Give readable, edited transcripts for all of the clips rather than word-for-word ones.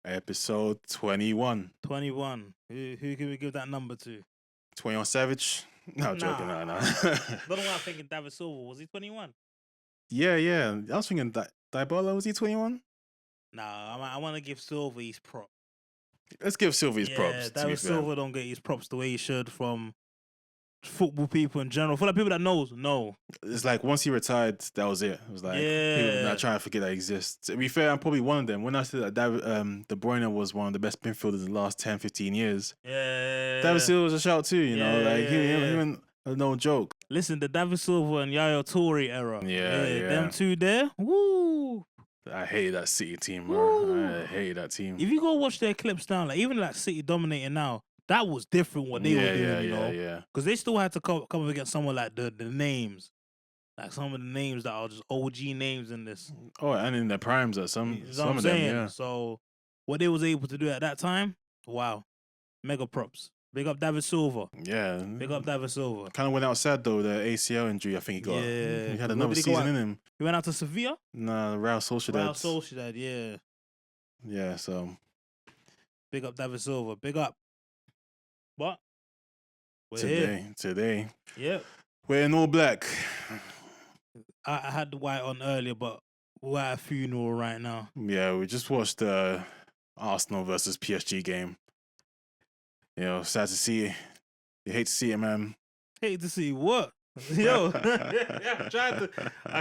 Episode 21. 21. Who can we give that number to? 21 Savage? No, I'm joking. No. Don't know why I'm thinking David Silva. Was he 21? Yeah. I was thinking Dybala, was he 21? Nah, I want to give Silva his prop. Let's give Silva his props. David Silva don't get his props the way he should from football people in general. For the people that know. It's like once he retired, that was it. It was like people not trying to forget that exists. To be fair, I'm probably one of them. When I said that De Bruyne was one of the best midfielders in the last 10, 15 years, David Silva was a shout too, you know? Like he went no joke. Listen, the David Silva and Yaya Toure era. Yeah. Them two there. Woo! I hate that City team, bro. I hate that team. If you go watch their clips now, like even like City dominating now, that was different what they were doing, you know? Yeah. Because they still had to come up against someone like the names. Like some of the names that are just OG names in this. Oh, and in their primes at some of them, yeah. So what they was able to do at that time, wow. Mega props. Big up David Silva. Yeah. Big up David Silva. Kind of went out sad though, the ACL injury I think he got. Yeah. He had another season in him. He went out to Sevilla? Nah, Real Sociedad, yeah. Yeah, so. Big up David Silva. Big up. But we're Today. Yep. We're in all black. I had the white on earlier, but we're at a funeral right now. Yeah, we just watched the Arsenal versus PSG game. You know, sad to see it. You hate to see it, man. Hate to see what? Yo, I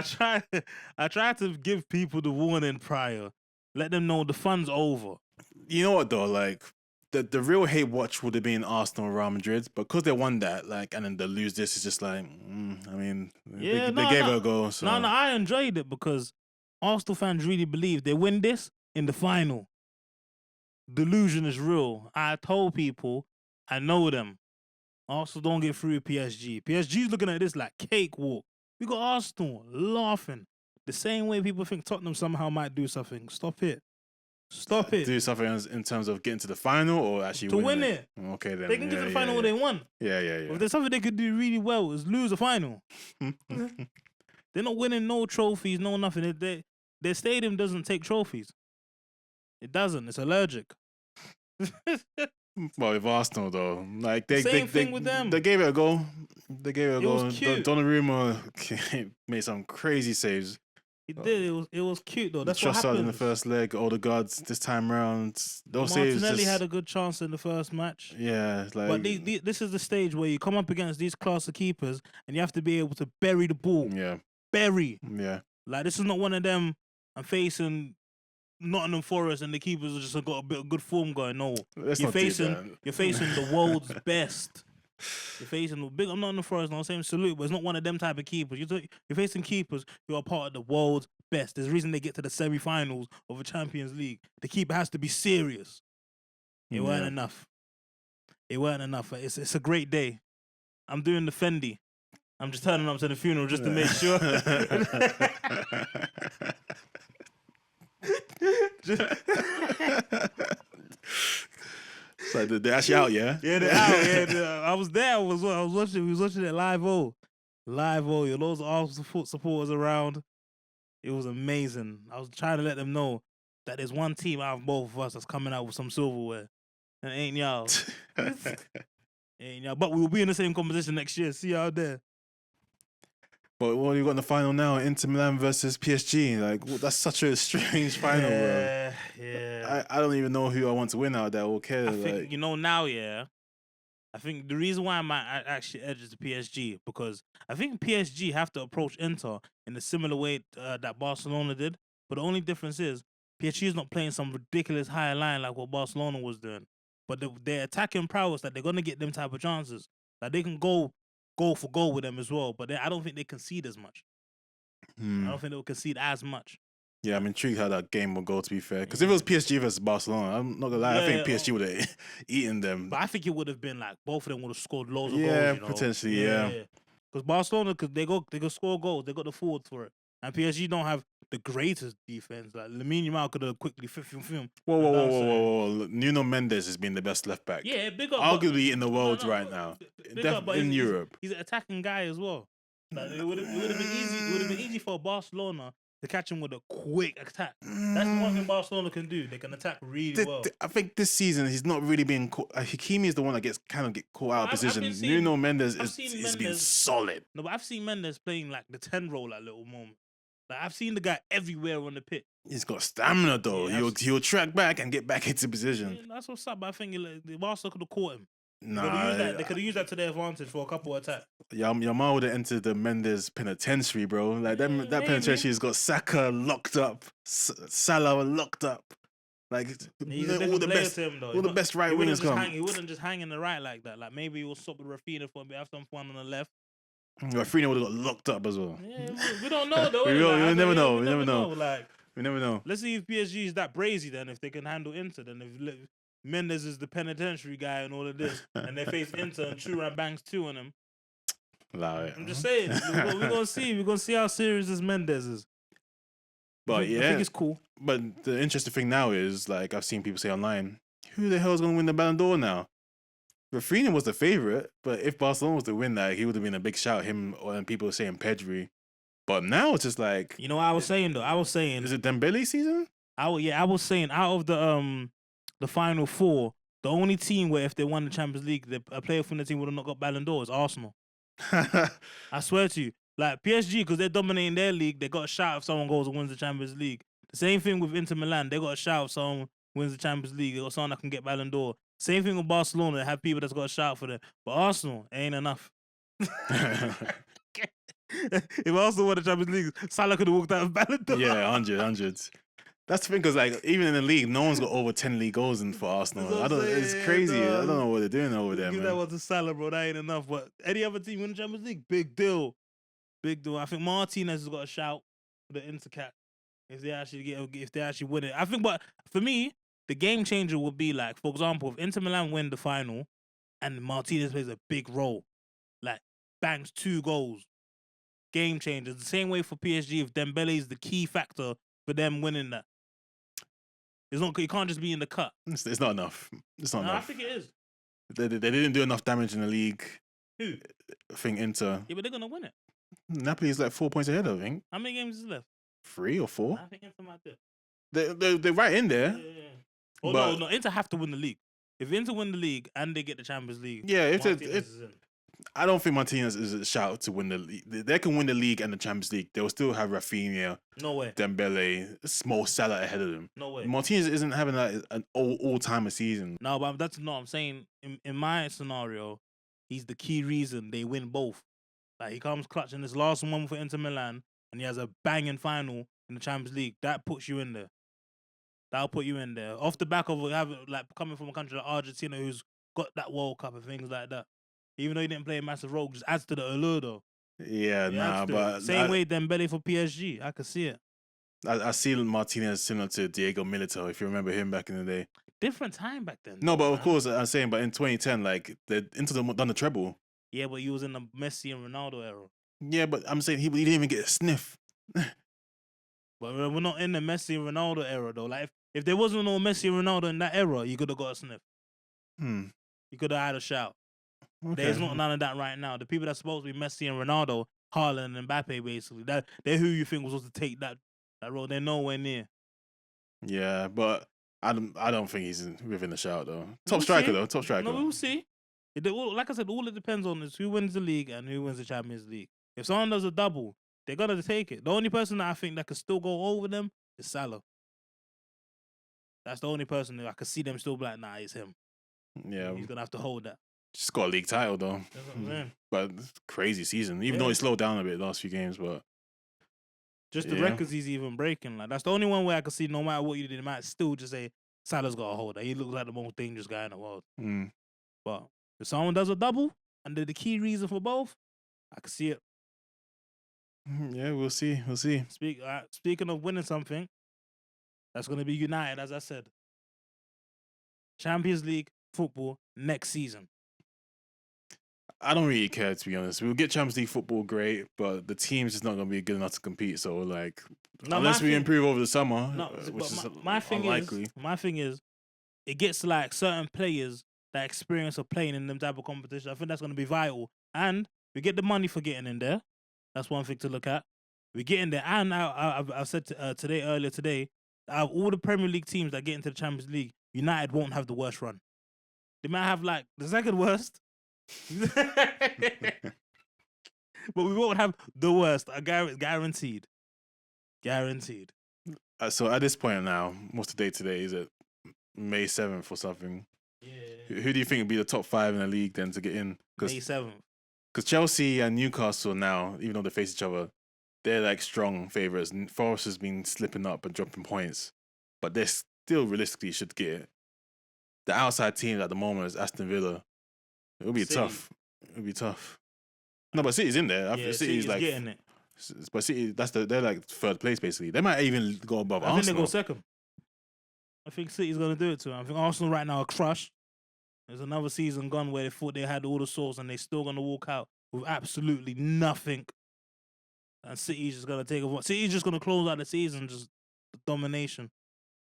tried to give people the warning prior. Let them know the fun's over. You know what though, like the real hate watch would have been Arsenal and Real Madrid, but because they won that, like, and then they lose this, it's just like, I mean, they gave it a go. So. No, I enjoyed it because Arsenal fans really believe they win this in the final. Delusion is real. I told people, I know them. Arsenal don't get through with PSG. PSG's looking at this like cakewalk. We got Arsenal laughing. The same way people think Tottenham somehow might do something. Stop it. Do something in terms of getting to the final or actually to win it. Okay, then. They can get to the final when they won. Yeah. If there's something they could do really well is lose a final. They're not winning no trophies, no nothing. Their stadium doesn't take trophies. It doesn't. It's allergic. Well, with Arsenal though, like they thing with them. They gave it a go. It was cute. Donnarumma made some crazy saves. He did. It was cute though. That's what Trossard happened in the first leg. All the guards this time round. Martinelli had a good chance in the first match. Yeah, like. But this is the stage where you come up against these class of keepers and you have to be able to bury the ball. Yeah. Bury. Yeah. Like this is not one of them. I'm facing Nottingham Forest and the keepers have just got a bit of good form going. No, you're facing the world's best. You're facing I'm not in the Forest, I'm saying salute, but it's not one of them type of keepers. You're facing keepers who are part of the world's best. There's a reason they get to the semi-finals of a Champions League. The keeper has to be serious. It weren't enough. It's a great day. I'm doing the Fendi. I'm just turning up to the funeral just to make sure. So they're actually out, yeah? Yeah, they're out. Yeah, I was there. We was watching it live. You know, loads of Arsenal supporters around. It was amazing. I was trying to let them know that there's one team out of both of us that's coming out with some silverware. And it ain't y'all. But we will be in the same competition next year. See y'all there. But what you got in the final now? Inter Milan versus PSG. Like, that's such a strange final, bro. Yeah. I don't even know who I want to win out of that. Or care. I think, now, I think the reason why I might actually edge is the PSG, because I think PSG have to approach Inter in a similar way that Barcelona did. But the only difference is PSG is not playing some ridiculous high line like what Barcelona was doing. But their attacking prowess, that they're going to get them type of chances. Like, they can go for goal with them as well, but I don't think they concede as much. I don't think they will concede as much. Yeah, I'm intrigued how that game will go, to be fair. Because if it was PSG versus Barcelona, I'm not going to lie, I think PSG would have eaten them. But I think it would have been like both of them would have scored loads of goals. Yeah, potentially, yeah. Because Barcelona, they can score goals. They got the forwards for it. And PSG don't have the greatest defense. Like, Lamine Yamal could have quickly film. Whoa. Nuno Mendes has been the best left back. Yeah, big up. Arguably in the world right now. In Europe. He's an attacking guy as well. Like, it would have been easy. It would have been easy for Barcelona to catch him with a quick attack. That's the one thing Barcelona can do. They can attack really well. I think this season he's not really been caught. Hakimi is the one that get caught out of position. Nuno Mendes is been solid. No, but I've seen Mendes playing like the 10 role at little moment. Like I've seen the guy everywhere on the pitch. He's got stamina though. Yeah, he'll track back and get back into position. Yeah, that's what's up. But I think the Barca could have caught him. Nah, they could have used that to their advantage for a couple of attacks. Yamal would have entered the Mendes penitentiary, bro. Like that penitentiary has got Saka locked up, Salah locked up. Like all the best right wingers come. He wouldn't just hang in the right like that. Like maybe he will stop with Rafinha for a bit, have some fun on the left. Rafinha would have got locked up as well. Yeah, we don't know though. we never know. Like we never know. Let's see if PSG is that brazy then. If they can handle Inter, then if Mendes is the penitentiary guy and all of this, and they face Inter and Thuram bangs 2 on them. I'm just saying, we're gonna see. We're gonna see how serious this Mendes is. But I think it's cool. But the interesting thing now is, like, I've seen people say online, who the hell is gonna win the Balon d'Or now? Rafinha was the favorite, but if Barcelona was to win that, he would have been a big shout. Him and people were saying Pedri. But now it's just like, you know what I was saying though. I was saying, is it Dembele season? I was saying out of the final 4, the only team where if they won the Champions League, a player from the team would have not got Balon d'Or is Arsenal. I swear to you. Like PSG, because they're dominating their league, they got a shout if someone goes and wins the Champions League. The same thing with Inter Milan, they got a shout if someone wins the Champions League. They got someone that can get Balon d'Or. Same thing with Barcelona, they have people that's got a shout for them. But Arsenal ain't enough. If Arsenal won the Champions League, Salah could have walked out of Balon d'Or. Yeah, 100. That's the thing, because like even in the league, no one's got over 10 league goals in for Arsenal. It's crazy. I don't know what they're doing over there, Give man. that one to Salah, bro. That ain't enough. But any other team win the Champions League, big deal. Big deal. I think Martinez has got a shout for the Intercat if they actually win it. I think, but for me, the game changer would be like, for example, if Inter Milan win the final and Martinez plays a big role, like bangs 2 goals, game changer. The same way for PSG if Dembele is the key factor for them winning that. You can't just be in the cut. It's not enough. It's not enough. I think it is. They didn't do enough damage in the league. Who? I think Inter. Yeah, but they're gonna win it. Napoli is like 4 points ahead, I think. How many games is left? 3 or 4. I think Inter might do it. They're right in there. Yeah. Oh, but, no, Inter have to win the league. If Inter win the league and they get the Champions League, yeah, I don't think Martinez is a shout to win the league. They can win the league and the Champions League. They will still have Rafinha, no way, Dembele, small Salah ahead of them. No way. Martinez isn't having an all-time season. No, but that's not. I'm saying in my scenario, he's the key reason they win both. Like he comes clutch in this last one for Inter Milan, and he has a banging final in the Champions League. That puts you in there. That'll put you in there. Off the back of coming from a country like Argentina, who's got that World Cup and things like that. Even though he didn't play a massive role, just adds to the allure though. Yeah, but same way Dembele for PSG. I could see it. I see Martinez similar to Diego Milito, if you remember him back in the day. Different time back then. No, but of course I'm saying, but in 2010, like Inter done the treble. Yeah, but he was in the Messi and Ronaldo era. Yeah, but I'm saying he didn't even get a sniff. But we're not in the Messi and Ronaldo era though. Like if there wasn't no Messi and Ronaldo in that era, you could have got a sniff. You could have had a shout. Okay. There's not none of that right now. The people that's supposed to be Messi and Ronaldo, Haaland and Mbappe, basically, they're who you think was supposed to take that role. They're nowhere near. Yeah, but I don't think he's within the shout though. Top striker. No, we'll see. Like I said, all it depends on is who wins the league and who wins the Champions League. If someone does a double, they're gonna take it. The only person that I think that could still go over them is Salah. That's the only person that I could see them still be like, nah, it's him. Yeah, he's gonna have to hold that. Just got a league title though. That's what I'm saying. But crazy season. Even though he slowed down a bit the last few games, but just the records he's even breaking. Like that's the only one where I could see no matter what you did, it might still just say Salah's got a hold that. He looks like the most dangerous guy in the world. But if someone does a double and they're the key reason for both, I could see it. Yeah, we'll see. Speaking of winning something, that's gonna be United, as I said. Champions League football next season. I don't really care, to be honest. We'll get Champions League football, great, but the team's just not going to be good enough to compete. So, like, unless we improve over the summer, which is unlikely. My thing is, it gets like certain players that experience of playing in them type of competition. I think that's going to be vital. And we get the money for getting in there. That's one thing to look at. We get in there, and I've said earlier today, out of all the Premier League teams that get into the Champions League, United won't have the worst run. They might have like the second worst, but we won't have the worst. Guaranteed. Guaranteed. So at this point now, what's the date today? Is it May 7th or something? Yeah. Who do you think would be the top 5 in the league then to get in? May 7th. Because Chelsea and Newcastle now, even though they face each other, they're like strong favourites. Forest has been slipping up and dropping points, but they still realistically should get it. The outside team at the moment is Aston Villa. It'll be tough. It'll be tough. No, but City's in there. City's like getting it. But City, they're like third place basically. They might even go above Arsenal. I think they go second. I think City's gonna do it to them. I think Arsenal right now are crushed. There's another season gone where they thought they had all the sauce and they're still gonna walk out with absolutely nothing. And City's just gonna take over. City's just gonna close out the season, just domination.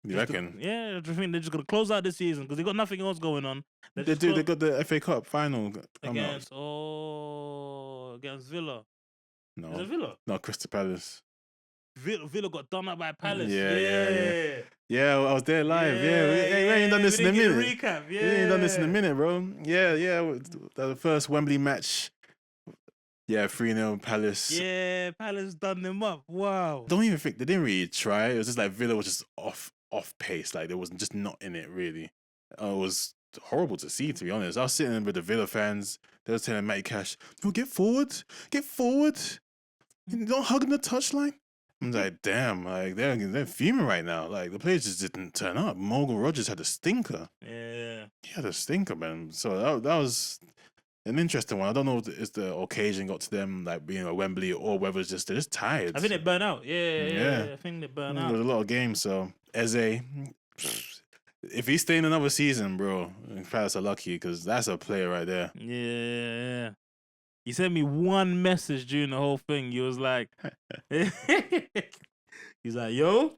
You reckon? Yeah, I think they're just gonna close out the season because they got nothing else going on. They do. They got the FA Cup final against Villa. No, is it Villa? No, Crystal Palace. Villa got done up by Palace. Yeah, I was there live. We ain't done this in a minute. Recap. We ain't done this in a minute, bro. Yeah. The first Wembley match. Yeah, 3-0 Palace. Yeah, Palace done them up. Wow. Don't even think they didn't really try. It was just like Villa was just off pace. Like they was just not in it really. It was horrible to see, to be honest. I was sitting with the Villa fans. They were telling Matty Cash, "No, get forward. Don't hug in the touchline." I'm like, damn, like they're fuming right now. Like the players just didn't turn up. Morgan Rogers had a stinker. Yeah, he had a stinker, man. So that was an interesting one. I don't know if the occasion got to them, like being at Wembley, or whether it's just they're just tired. I think they burn out. Yeah. I think they burn out. There was a lot of games. So Eze, if he's staying another season, bro, Palace are lucky because that's a player right there. Yeah. He sent me one message during the whole thing. He was like, he's like, yo,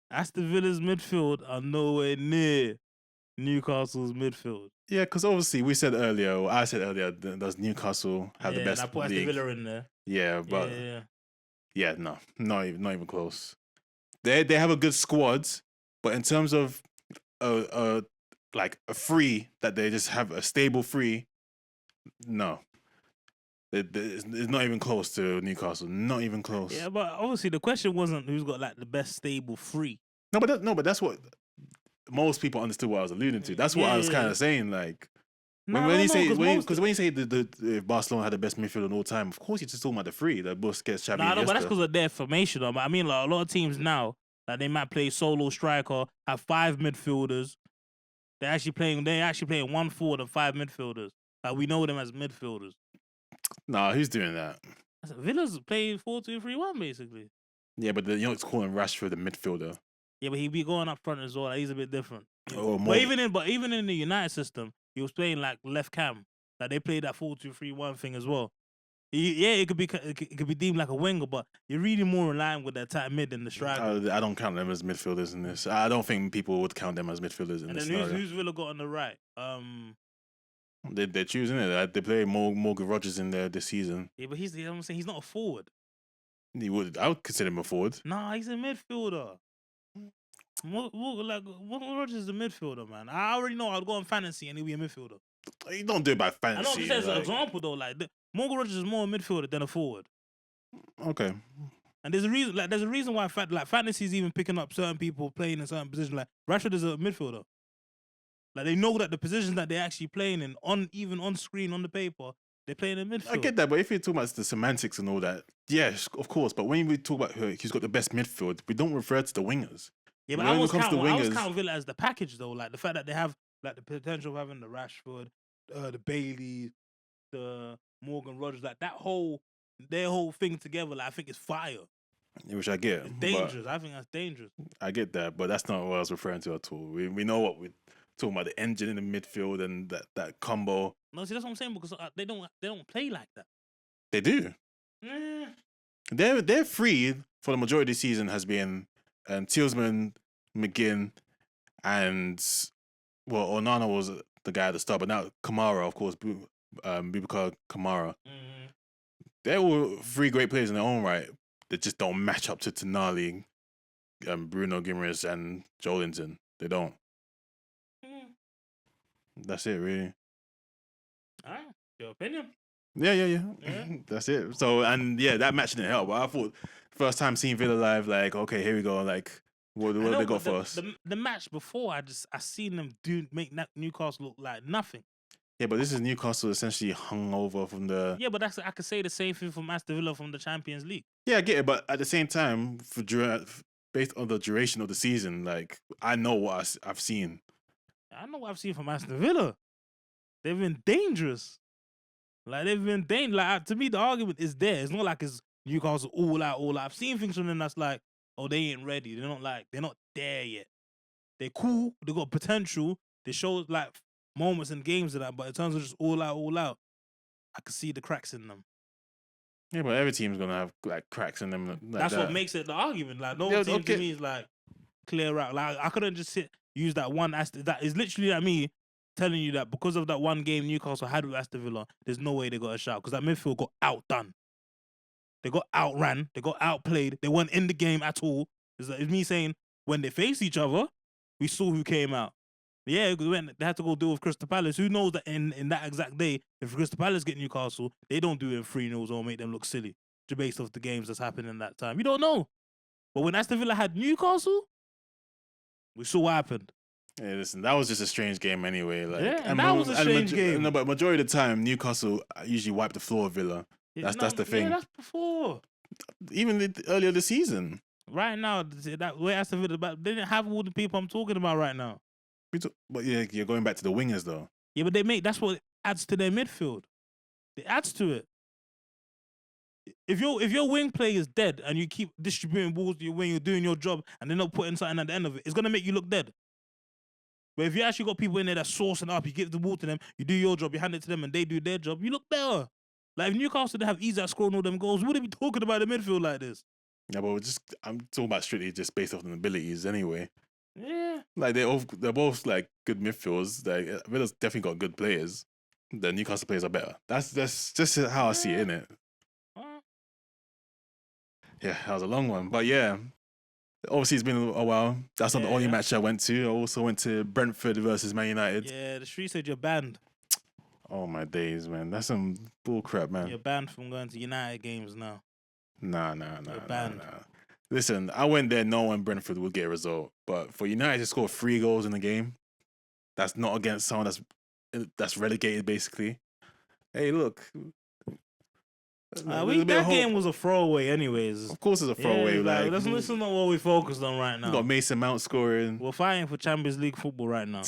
Aston Villa's midfield are nowhere near Newcastle's midfield. Yeah, because obviously I said earlier, does Newcastle have the best and I put Aston Villa in there. Yeah, but no, not even close. They have a good squad, but in terms of like a free that they just have a stable free. No, it's not even close to Newcastle. Not even close. Yeah, but obviously the question wasn't who's got like the best stable free. No, but that's what most people understood what I was alluding to. That's what I was kind of saying. Like when you say the Barcelona had the best midfield of all time, of course you're just talking about the three. The Busquets, Xavi, but that's because of their formation. I mean, like a lot of teams now, like they might play solo striker, have 5 midfielders. They're actually playing 1 forward and 5 midfielders. We know them as midfielders. Nah, who's doing that? Villa's playing 4-2-3-1 basically. Yeah, but you're not calling Rashford the midfielder. Yeah, but he be going up front as well. Like, he's a bit different. Oh, but even in the United system, he was playing like left cam. Like they played that 4-2-3-1 thing as well. It could be deemed like a winger, but you're really more in line with that tight mid than the striker. I don't count them as midfielders in this. I don't think people would count them as midfielders in this. And then who's Villa got on the right? They're choosing it. They play Morgan Rogers in there this season. Yeah, but he's not a forward. I would consider him a forward. Nah, he's a midfielder. Morgan Rogers is a midfielder, man. I already know I'd go on fantasy and he'll be a midfielder. You don't do it by fantasy. I know I'm saying as an example though. Like Morgan Rogers is more a midfielder than a forward. Okay. And there's a reason why fantasy is even picking up certain people playing in certain positions. Like Rashford is a midfielder. Like they know that the positions that they're actually playing in, even on screen, on the paper, they're playing in midfield. I get that, but if you're talking about the semantics and all that, yes, of course. But when we talk about who's got the best midfield, we don't refer to the wingers. Yeah, but I always count Villa as the package though. Like the fact that they have like the potential of having the Rashford, the Bailey, the Morgan Rogers, like their whole thing together. Like I think it's fire. Which I get. It's dangerous. I think that's dangerous. I get that, but that's not what I was referring to at all. We know what we're talking about, the engine in the midfield and that combo. No, see, that's what I'm saying, because they don't play like that. They do. They're free for the majority of the season has been Tielemans, McGinn, and Onana was the guy at the start, but now Kamara, of course, Boubacar Kamara. They're all three great players in their own right. They just don't match up to Tonali, Bruno Guimaraes, and Joelinton. They don't. That's it, really. Alright, your opinion. Yeah. That's it. So, and yeah, that match didn't help. But I thought first time seeing Villa live, like, okay, here we go. Like, what they got for us? The match before, I seen them make Newcastle look like nothing. Yeah, but this is Newcastle essentially hung over from the. Yeah, but I could say the same thing from Aston Villa from the Champions League. Yeah, I get it, but at the same time, based on the duration of the season, like I know what I've seen. I know what I've seen from Aston Villa. They've been dangerous. Like they've been dangerous. Like to me, the argument is there. It's not like it's Newcastle all out. I've seen things from them that's like, oh, they ain't ready. They're not there yet. They're cool. They got potential. They show like moments in games of that, but in terms of just all out, I can see the cracks in them. Yeah, but every team's gonna have like cracks in them. That's what makes it the argument. Like no team to me is like clear out. Like I couldn't just use that one. That is literally like me telling you that because of that one game Newcastle had with Aston Villa, there's no way they got a shout because that midfield got outdone. They got outran. They got outplayed. They weren't in the game at all. It's me saying when they faced each other, we saw who came out. Yeah, when they had to go deal with Crystal Palace. Who knows that in that exact day, if Crystal Palace get Newcastle, they don't do it in 3-0 or make them look silly just based off the games that's happening that time. You don't know. But when Aston Villa had Newcastle, we saw what happened. Yeah, listen, that was just a strange game anyway. Like, yeah, and that was a strange game. No, but majority of the time, Newcastle usually wipe the floor of Villa. That's the thing. Yeah, that's before. Even earlier this season. Right now, that way Aston Villa, they didn't have all the people I'm talking about right now. But yeah, you're going back to the wingers though. Yeah, but that's what adds to their midfield. It adds to it. If your wing play is dead and you keep distributing balls when you're doing your job and they're not putting something at the end of it, it's gonna make you look dead. But if you actually got people in there that's sourcing up, you give the ball to them, you do your job, you hand it to them, and they do their job, you look better. Like if Newcastle didn't have ease at scoring all them goals, we wouldn't be talking about the midfield like this. Yeah, but I'm talking about strictly just based off the abilities anyway. Yeah. Like they're both like good midfielders. Like Villa's definitely got good players. The Newcastle players are better. That's just how I see it, innit? Yeah, that was a long one. But yeah. Obviously, it's been a while. That's not the only match I went to. I also went to Brentford versus Man United. Yeah, the street said you're banned. Oh, my days, man. That's some bull crap, man. You're banned from going to United games now. Nah. You're banned. Nah. Listen, I went there knowing Brentford would get a result. But for United to score 3 goals in the game, that's not against someone that's relegated, basically. Hey, look. That game was a throwaway anyways. Of course it's a throwaway. Like, this is not what we focused on right now. We got Mason Mount scoring. We're fighting for Champions League football right now.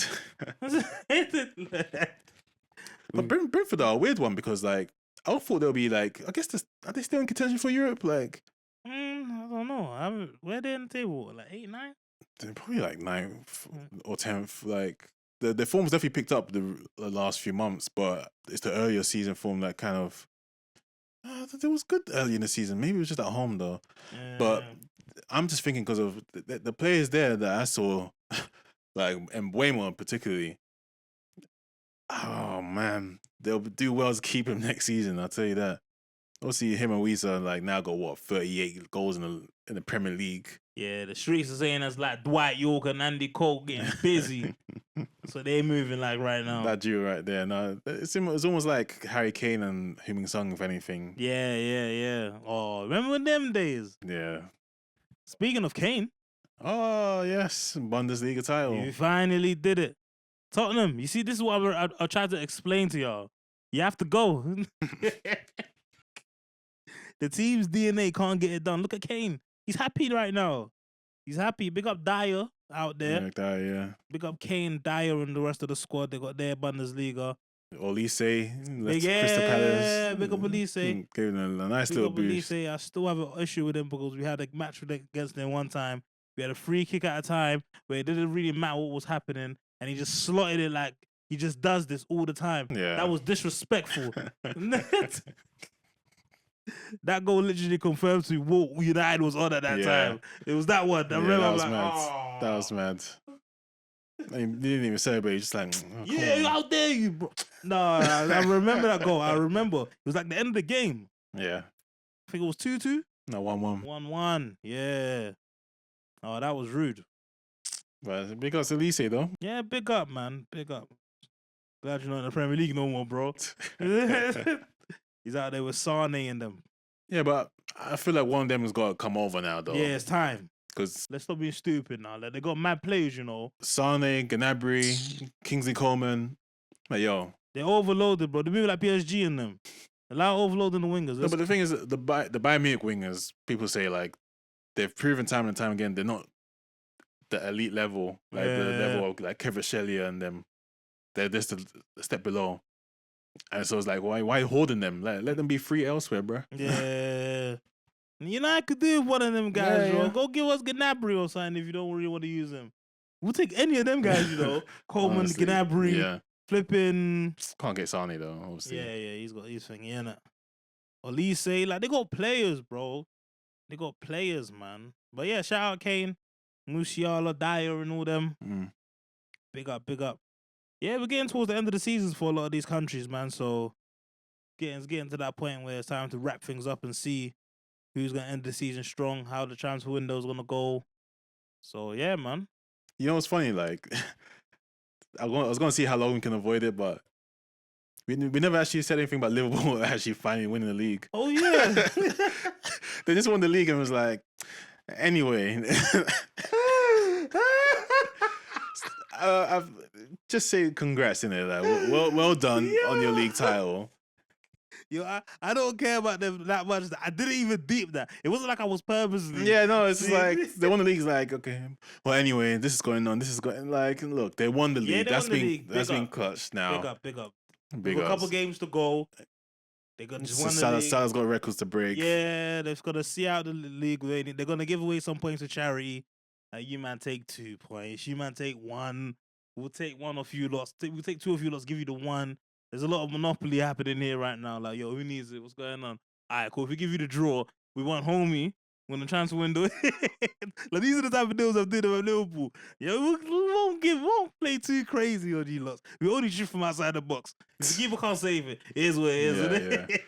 But Brentford are a weird one because, like, I thought they'll be like, I guess, are they still in contention for Europe? Like, I don't know. Where are they in the table? Like 8, 9? They're probably like 9th or 10th. Like, the form's definitely picked up the last few months, but it's the earlier season form that kind of. It was good early in the season. Maybe it was just at home though. But I'm just thinking because of the players there that I saw, like Mbeumo particularly. Oh man, they'll do well to keep him next season. I'll tell you that. Obviously, him and Weezer like now got 38 goals in the Premier League. Yeah, the streets are saying that's like Dwight York and Andy Cole getting busy. So they're moving like right now. That duo right there. No, it's almost like Harry Kane and Heung-min Son, if anything. Yeah. Oh, remember them days? Yeah. Speaking of Kane. Oh, yes. Bundesliga title. You finally did it. Tottenham, you see, this is what I tried to explain to y'all. You have to go. The team's DNA can't get it done. Look at Kane. He's happy right now. He's happy. Big up Dyer out there. Yeah, Dyer, yeah. Big up Kane, Dyer, and the rest of the squad. They got their Bundesliga. Olise, Crystal Palace. Big up Olise. Gave them a nice little boost. Olise. I still have an issue with him because we had a match against them one time. We had a free kick at a time where it didn't really matter what was happening, and he just slotted it like he just does this all the time. Yeah. That was disrespectful. That goal literally confirms to me what United was on at that time. It was that one. I remember that was like, mad. oh. That was mad. He didn't even celebrate. Just like, how dare you, bro? No, I remember that goal. I remember. It was like the end of the game. Yeah. I think it was 2-2. No, 1-1. 1-1. Yeah. Oh, that was rude. But big up to Elise, though. Yeah, big up, man. Big up. Glad you're not in the Premier League no more, bro. He's out there with Sane and them. Yeah, but I feel like one of them has got to come over now, though. Yeah, it's time. Because let's stop being stupid now. Like, they got mad players, Sane, Gnabry, Kingsley Coleman. Like, yo. They're overloaded, bro. They move like PSG in them. A lot of overloading the wingers. No, but the thing is, the Bayern Munich wingers, people say, like, they've proven time and time again they're not the elite level. Like, the level of, like, Kvaratskhelia and them. They're just a step below. And so it's like, why holding them? Like, let them be free elsewhere, bro. Yeah. I could do one of them guys, bro. Yeah. Go give us Gnabry or something if you don't really want to use him. We'll take any of them guys, Coleman, Honestly, Gnabry, yeah. flipping. Can't get Sane, though, obviously. Yeah, he's got his thing, innit? Elise, like, they got players, bro. They got players, man. But yeah, shout out Kane, Musiala, Dyer, and all them. Big up, big up. Yeah, we're getting towards the end of the seasons for a lot of these countries, man. So getting to that point where it's time to wrap things up and see who's gonna end the season strong, how the transfer window is gonna go. So yeah, man. You know what's funny? Like, I was gonna see how long we can avoid it, but we never actually said anything about Liverpool actually finally winning the league. Oh yeah, they just won the league and was like, anyway. I've just say congrats in it. Like, well done on your league title. Yo, I don't care about them that much. I didn't even deep that. It wasn't like I was purposely. Yeah, no, it's just like they won the league. Is like, okay, well, anyway, this is going on. This is going like, look, they won the league. That's been clutched now. Big up. Big a couple games to go. They got just won the league. Salah's got records to break. Yeah, they've got to see out the league. They're gonna give away some points to charity. You man take 2 points. You man take 1. We'll take 1 of you lots. We'll take 2 of you lots. Give you the 1. There's a lot of monopoly happening here right now. Like, yo, who needs it? What's going on? All right, cool. If we give you the draw, we want homie when the transfer window. Like, these are the type of deals I've done with Liverpool. Yo, we won't play too crazy on you lots. We only shoot from outside the box. If the keeper can't save it, it is what it is, isn't it?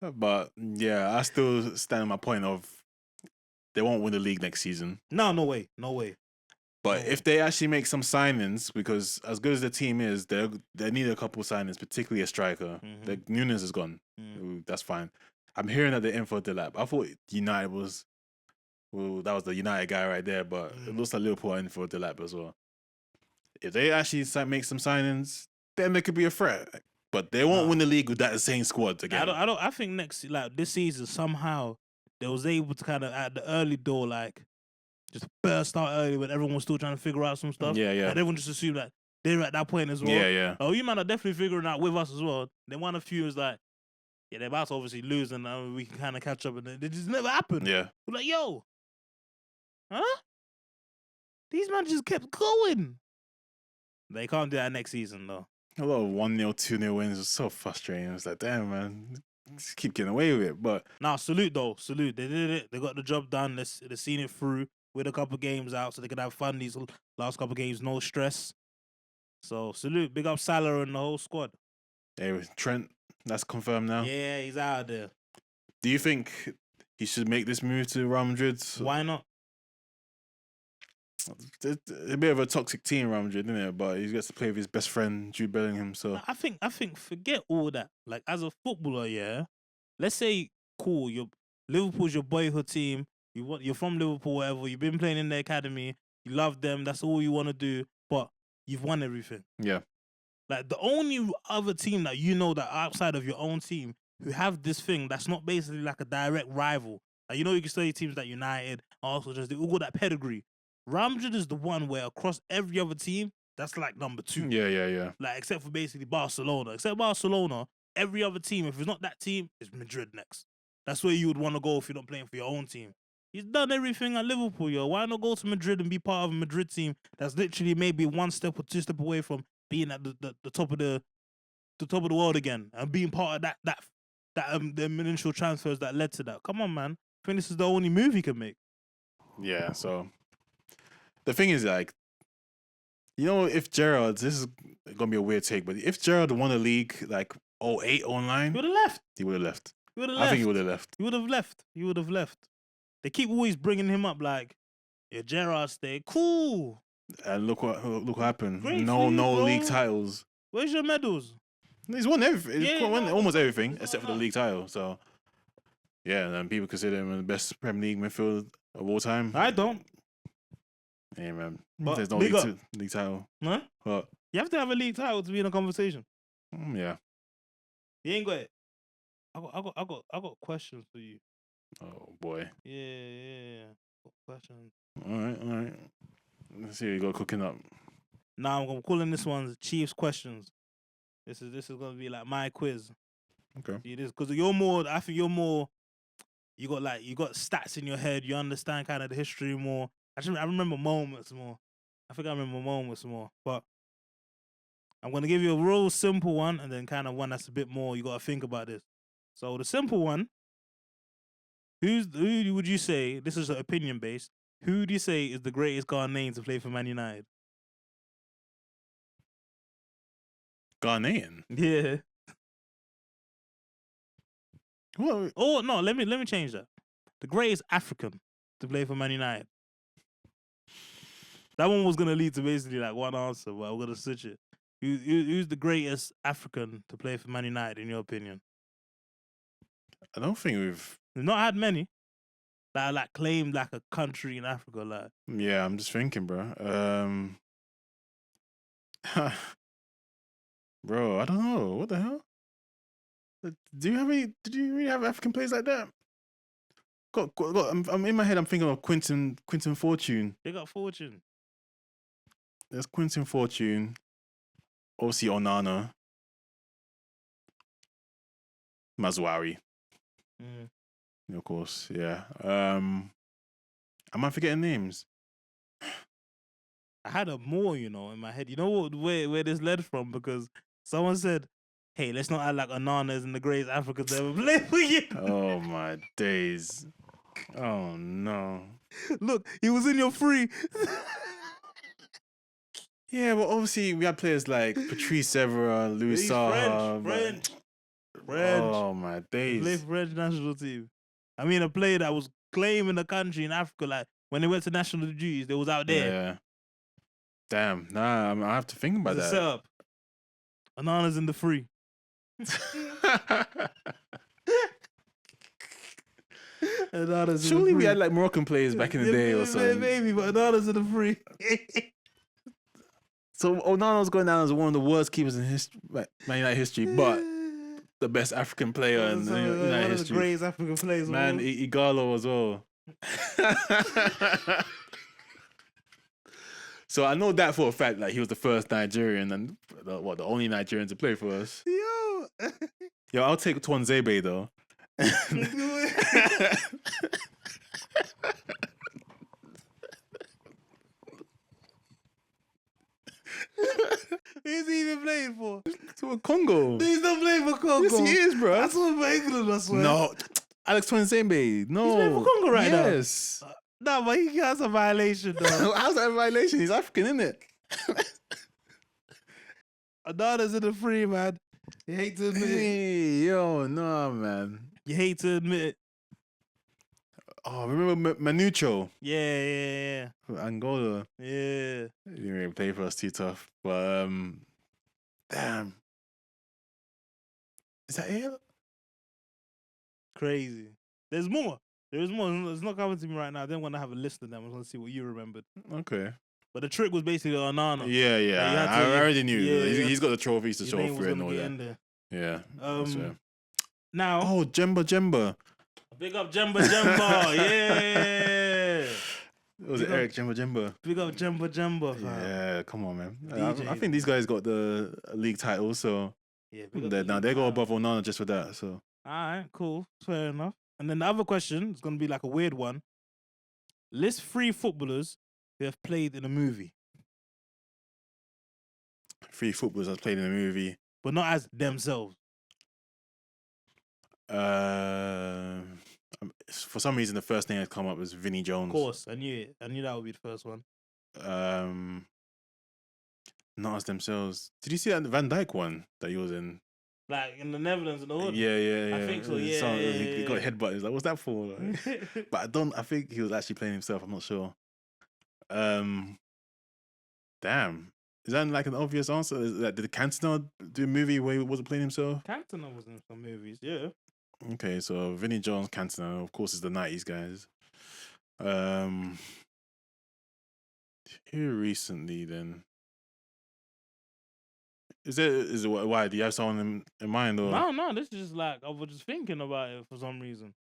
Yeah. But yeah, I still stand on my point of they won't win the league next season. No way. But if they actually make some signings, because as good as the team is, they need a couple signings, particularly a striker. Like Nunes is gone. That's fine. I'm hearing that they're in for Delap. I thought United was, that was the United guy right there, but it looks like Liverpool are in for Delap as well. If they actually make some signings, then they could be a threat. But they won't win the league with that same squad again. I think this season somehow they was able to kind of at the early door just burst out early when everyone was still trying to figure out some stuff. Yeah. And everyone just assumed that they're at that point as well. Yeah. Oh, you man are definitely figuring out with us as well. Then one of few is like, yeah, they're about to obviously lose and we can kind of catch up. And it just never happened. Yeah. We're like, yo, huh? These men just kept going. They can't do that next season though. A lot of 1-0, 2-0 wins was so frustrating. It's like, damn, man, just keep getting away with it. But salute though, salute. They did it. They got the job done. They've seen it through with a couple games out, so they could have fun these last couple games, no stress. So salute, big up Salah and the whole squad. Hey, Trent, that's confirmed now. Yeah, he's out there. Do you think he should make this move to Real Madrid? Why not? It's a bit of a toxic team, Real Madrid, isn't it? But he gets to play with his best friend, Jude Bellingham. So I think forget all that. Like, as a footballer, yeah, let's say, cool, Liverpool's your boyhood team. You're from Liverpool, whatever. You've been playing in the academy. You love them. That's all you want to do. But you've won everything. Yeah. Like, the only other team that that outside of your own team who have this thing that's not basically like a direct rival. Like, you can say teams like United, also they all got that pedigree. Real Madrid is the one where across every other team, that's like number 2. Yeah. Like, except for basically Barcelona. Except Barcelona, every other team, if it's not that team, it's Madrid next. That's where you would want to go if you're not playing for your own team. He's done everything at Liverpool, yo. Why not go to Madrid and be part of a Madrid team that's literally maybe 1 step or 2 steps away from being at the top of the top of the world again and being part of the initial transfers that led to that. Come on, man. I think this is the only move he can make. Yeah. So the thing is, like, if Gerrard, this is gonna be a weird take, but if Gerrard won a league like 08, 09, He would have left. he would have left. He would have I left. think he would have left. He would have left. He would have left. They keep always bringing him up like, yeah, Gerrard stay. Cool. And look what happened. Great No for you, bro. league titles. Where's your medals? He's won everything. Yeah, He's won no, almost everything he's except for won the league title. So, yeah, and people consider him the best Premier League midfielder of all time. I don't. Yeah, man. But There's no big up. league title. Huh? But, You have to have a league title to be in a conversation. yeah. You ain't got it. I got questions for you. Oh, boy. Yeah. Got questions. All right. Let's see what you got cooking up. Now I'm calling this one Chiefs questions. This is gonna be like my quiz. Okay. See this because you're more. I think you're more. You got stats in your head. You understand kind of the history more. I remember moments more. I think I remember moments more. But I'm gonna give you a real simple one and then kind of one that's a bit more. You gotta think about this. So the simple one. Who would you say? This is opinion based. Who do you say is the greatest Ghanaian to play for Man United? Ghanaian? Yeah. What? Oh no, let me change that. The greatest African to play for Man United. That one was gonna lead to basically like one answer, but I'm gonna switch it. Who's the greatest African to play for Man United in your opinion? I don't think we've not had many that are like claimed like a country in Africa. Like, yeah, I'm just thinking, bro. Bro, I don't know. What the hell? Do you have any? Did you really have African players like that? I'm in my head. I'm thinking of Quinton Fortune. They got Fortune. There's Quinton Fortune. Obviously Onana. Mazwari. Of course, yeah. Am I forgetting names? I had a more, in my head. You know what? Where this led from? Because someone said, "Hey, let's not act like Onana is in the greatest African to ever play for you." Oh my days! Oh no! Look, he was in your free. Yeah, but obviously we had players like Patrice Evra, Louis Saha. French. Oh my days! Play for French national team. I mean, a player that was claiming the country in Africa, like when they went to national duties, they was out there. Yeah. Damn. Nah, I have to think about that. Setup. Onana's in the free. Surely we had like Moroccan players back in the day or something. Maybe, but Onana's in the free. So Onana's going down as one of the worst keepers in Man United history, but the best African player in United history. The greatest African players. Man, Igalo as well. So I know that for a fact. Like he was the first Nigerian and the only Nigerian to play for us. Yo, I'll take Tuanzebe though. Who's he even playing for? To Congo. He's not playing for Congo. Yes, he is, bro. That's what for England, I swear. No, Alex Tuanzebe. No, he's playing for Congo right now. Yes. No, but he has a violation, though. How's that a violation? He's African, isn't it? Onana's in the free, man. You hate to admit it. Hey, yo, no, man. You hate to admit it. Oh, remember Manucho? Yeah. Angola. Yeah. He didn't really play for us too tough. But, damn. Is that it? Crazy. There's more. There is more. It's not coming to me right now. I didn't want to have a list of them. I was going to see what you remembered. Okay. But the trick was basically Onana. Yeah. I already knew. Yeah, he's got the trophies to show for it and all in that. there. Yeah. Now. Oh, Jemba. Big up Jemba. Yeah. Was it Eric Jemba? Big up Jemba. Yeah, come on, man. DJ, I think these guys got the league title, so yeah, they go above Onana just for that. So. All right, cool. Fair enough. And then the other question is going to be like a weird one. List 3 footballers who have played in a movie. 3 footballers have played in a movie. But not as themselves. For some reason, the first thing that come up was Vinnie Jones. Of course, I knew it. I knew that would be the first one. Not as themselves. Did you see that Van Dijk one that he was in? Like in the Netherlands and the hood. Yeah. I think so. He Yeah. got a headbutt. He's like, "What's that for?" Like, but I think he was actually playing himself. I'm not sure. Damn. Is that like an obvious answer? Did Cantona do a movie where he wasn't playing himself? Cantona was in some movies, yeah. Okay, so Vinnie Jones, Cantona, of course, is the 90s guys. Here recently, then. Is it why? Do you have someone in mind? Or? No, this is just like, I was just thinking about it for some reason.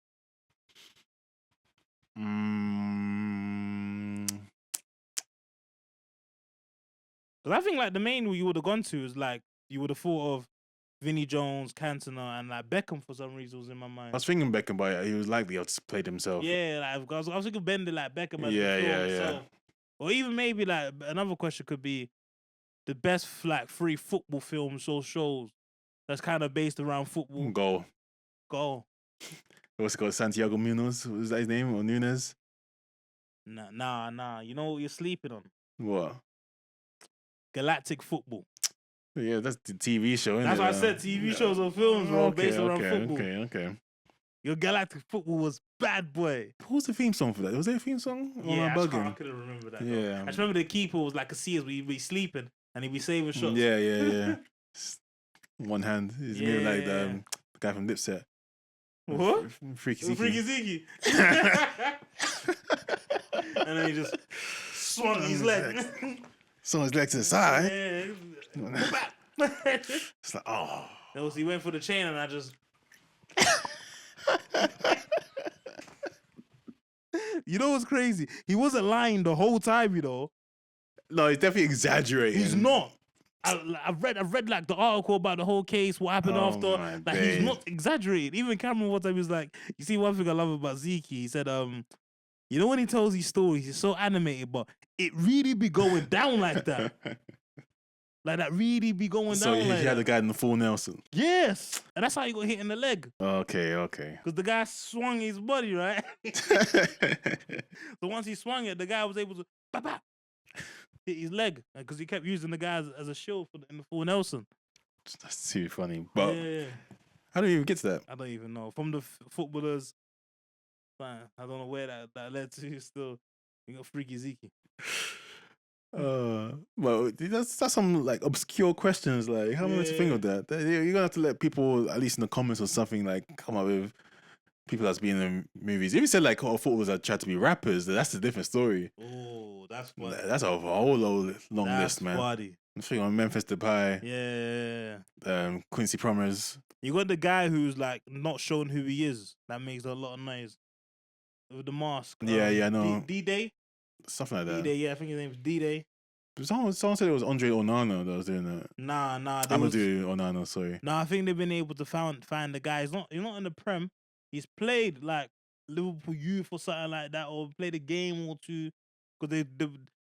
Because I think like the main you would have gone to is like, you would have thought of Vinnie Jones, Cantona, and like Beckham for some reason was in my mind. I was thinking Beckham, but he was likely to played himself. Yeah, like, I was thinking bending like Beckham as Yeah. Or even maybe like another question could be the best like free football films or shows that's kind of based around football. Goal. What's it called? Santiago Munoz? Was that his name? Or Nunez? Nah. You know what you're sleeping on? What? Galactic Football. Yeah, that's the TV show, isn't That's it? What I said. TV shows or films were based around football. Okay. Your Galactic Football was bad, boy. What was the theme song for that? Was there a theme song? Yeah, I couldn't remember that. Yeah. I just remember the keeper was like a Sears where he'd be sleeping and he'd be saving shots. Yeah. One hand. He's moving like the guy from Dipset. What? Freekey Zekey. And then he just swung his leg. Swung his leg to the side. Yeah. It's like, oh. He went for the chain and I just... You know what's crazy? He wasn't lying the whole time, you know. No, he's definitely exaggerating. He's not. I've read like the article about the whole case, what happened after. Like he's not exaggerating. Even Cameron one time he was like, you see one thing I love about Zekey, he said, you know when he tells these stories, he's so animated, but it really be going down like that. Like that really be going down. So he had the guy in the full Nelson. Yes. And that's how he got hit in the leg. Okay. Because the guy swung his body, right? So once he swung it, the guy was able to hit his leg. Because he kept using the guy as a shield in the full Nelson. That's too funny. But how do you even get to that? I don't even know. From the footballers, I don't know where that led to still. You got Freekey Zekey. Well, that's some like obscure questions. Like, how am I meant to think of that? You're gonna have to let people, at least in the comments or something, like come up with people that's been in the movies. If you said like footballers that tried to be rappers, that's a different story. Oh, that's funny. That's a whole long list, man. Funny. I'm thinking on Memphis Depay. Yeah. Quincy Promes. You got the guy who's like not showing who he is. That makes a lot of noise. With the mask. Yeah, I know. D-Day? Something like that. D-Day, yeah, I think his name is D-Day. Someone said it was Andre Onana that was doing that. Nah. Amadou Onana, sorry. Nah, I think they've been able to find the guy. He's not in the Prem. He's played like Liverpool Youth or something like that, or played a game or two. Because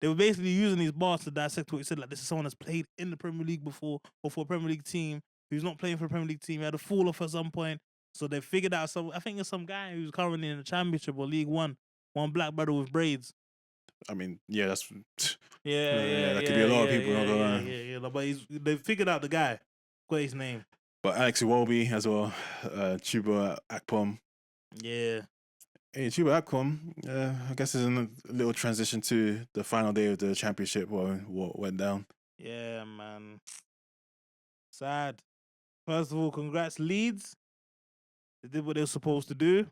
they were basically using these bars to dissect what he said. Like, this is someone that's played in the Premier League before, or for a Premier League team, who's not playing for a Premier League team. He had a fall off at some point. So they figured out I think it's some guy who's currently in the Championship or League One black brother with braids. I mean, yeah, that's... Yeah, that could be a lot of people. Yeah. But they figured out the guy. Got his name. But Alex Iwobi as well. Chuba Akpom. Yeah. Hey, Chuba Akpom, I guess is in a little transition to the final day of the Championship, what went down. Yeah, man. Sad. First of all, congrats, Leeds. They did what they were supposed to do.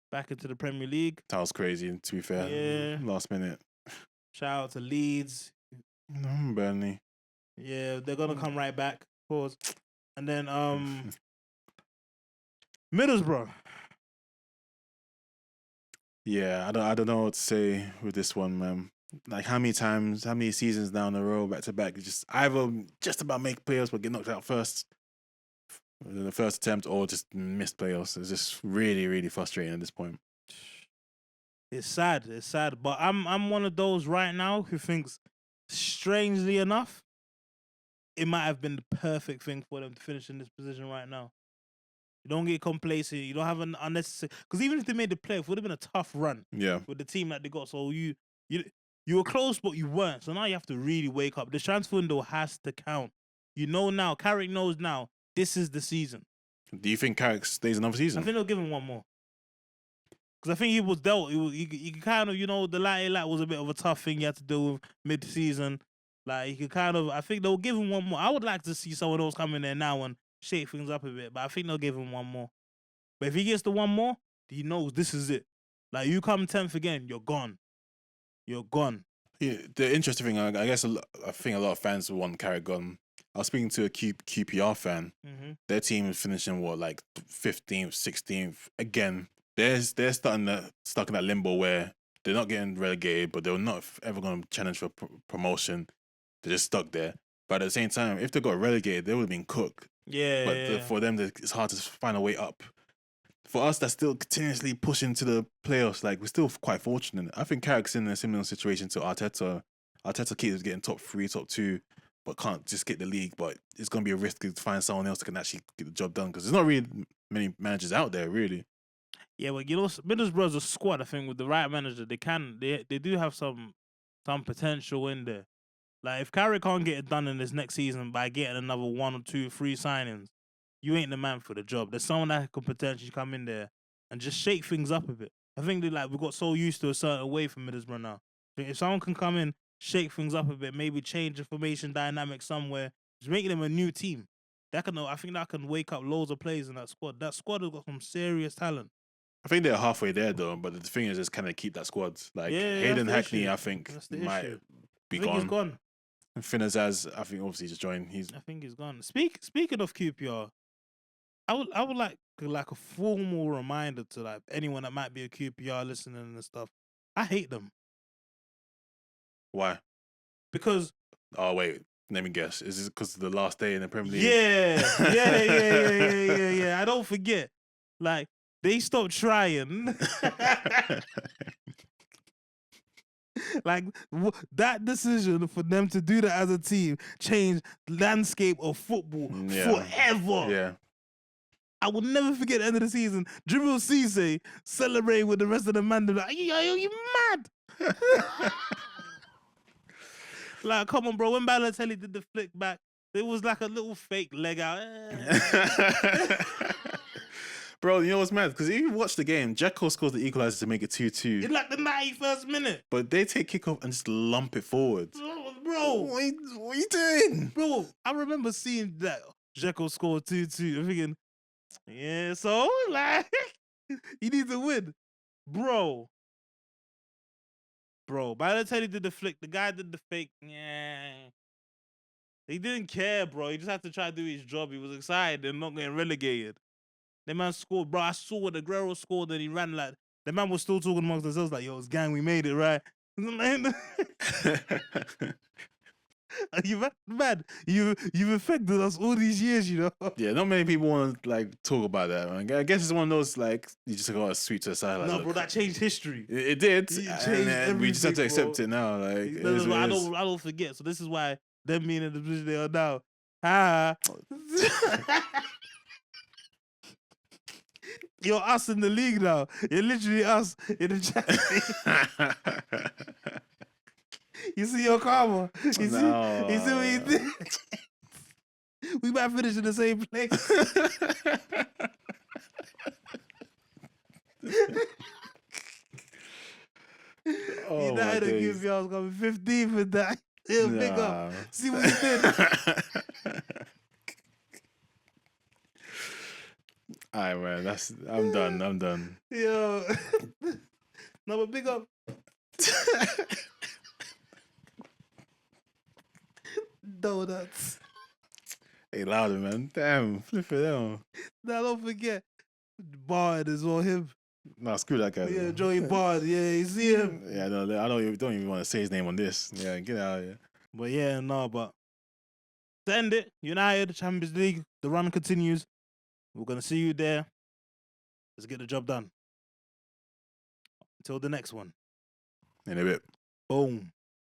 Back into the Premier League. That was crazy, to be fair. Yeah. Last minute. Shout out to Leeds. Burnley. Yeah, they're gonna come right back. Pause. And then Middlesbrough. Yeah, I don't know what to say with this one, man. Like how many seasons down the row, back to back, just either just about make playoffs but get knocked out first, the first attempt, or just miss playoffs. It's just really, really frustrating at this point. It's sad. But I'm one of those right now who thinks, strangely enough, it might have been the perfect thing for them to finish in this position right now. You don't get complacent. You don't have an unnecessary... Because even if they made the playoff, it would have been a tough run with the team that they got. So you were close, but you weren't. So now you have to really wake up. The transfer window has to count. You know now. Carrick knows now. this is the season. Do you think Carrick stays another season? I think they'll give him one more. Because I think he was dealt. He kind of, the latte was a bit of a tough thing you had to deal with mid-season. Like, he could kind of, I think they'll give him one more. I would like to see someone else come in there now and shake things up a bit, but I think they'll give him one more. But if he gets the one more, he knows this is it. Like, you come 10th again, you're gone. You're gone. Yeah, the interesting thing, I guess, I think a lot of fans will want Carrick gone. I was speaking to a QPR fan. Mm-hmm. Their team is finishing, 15th, 16th. Again, they're stuck in that limbo where they're not getting relegated, but they're not ever going to challenge for promotion. They're just stuck there. But at the same time, if they got relegated, they would have been cooked. Yeah. But for them, it's hard to find a way up. For us, that's still continuously pushing to the playoffs. Like, we're still quite fortunate. I think Carrick's in a similar situation to Arteta. Arteta keeps getting top 3, top 2, but can't just get the league. But it's going to be a risk to find someone else that can actually get the job done, because there's not really many managers out there, really. Yeah, but Middlesbrough's a squad. I think with the right manager, they do have some potential in there. Like, if Carrick can't get it done in this next season by getting another 1 or 2 free signings, you ain't the man for the job. There's someone that could potentially come in there and just shake things up a bit. I think we got so used to a certain way from Middlesbrough now. If someone can come in, shake things up a bit, maybe change the formation dynamic somewhere, just making them a new team. I think that can wake up loads of players in that squad. That squad has got some serious talent. I think they're halfway there though, but the thing is, just kind of keep that squad. Like, Hayden Hackney, I think might be gone. He's gone. Finazaz, I think obviously just joined. I think he's gone. Speaking of QPR, I would like a formal reminder to like anyone that might be a QPR listening and stuff. I hate them. Why? Because oh wait, let me guess. Is this because of the last day in the Premier League? Yeah. I don't forget. Like, they stopped trying. Like, that decision for them to do that as a team changed the landscape of football forever. Yeah. I will never forget the end of the season. Jibril Cisse celebrating with the rest of the man. They're like, you mad? Like, come on, bro. When Balotelli did the flick back, it was like a little fake leg out. Bro, you know what's mad? Because if you watch the game, Dzeko scores the equaliser to make it 2-2. It's like the 91st minute. But they take kickoff and just lump it forward. Bro. What are you doing? Bro, I remember seeing that Dzeko scored 2-2 and thinking, yeah, so, like, you need to win. Bro, Balotelli did the flick. The guy did the fake. Yeah. He didn't care, bro. He just had to try to do his job. He was excited and not getting relegated. The man scored, bro. I saw what Aguero scored and he ran like, the man was still talking amongst themselves like, yo, it's gang, we made it, right? Are you mad? You've affected us all these years, you know? Yeah, not many people want to like talk about that, man. I guess it's one of those like you just gotta sweep to the side. Like, no, bro, that changed history. It did. It changed everything, we just have to accept bro. it now. Like, no, I don't forget. So this is why them being in the position they are now. Ah. You're us in the league now. You're literally us in the Champions League. You see your karma. You see what you did? We might finish in the same place. United and QPR's coming 15th with that. Yeah, big up. See what you did. Alright, man. I'm done. Yo. No, but big up. Donuts. Hey, louder, man. Damn, flip it down. Now don't forget, Bard is on him. Nah, screw that guy. Yeah, Joey Bard. Yeah, you see him. Yeah, no, I don't even want to say his name on this. Yeah, get out of here. But yeah, no, but to end it, United, Champions League, the run continues. We're gonna see you there. Let's get the job done. Until the next one. In a bit. Boom.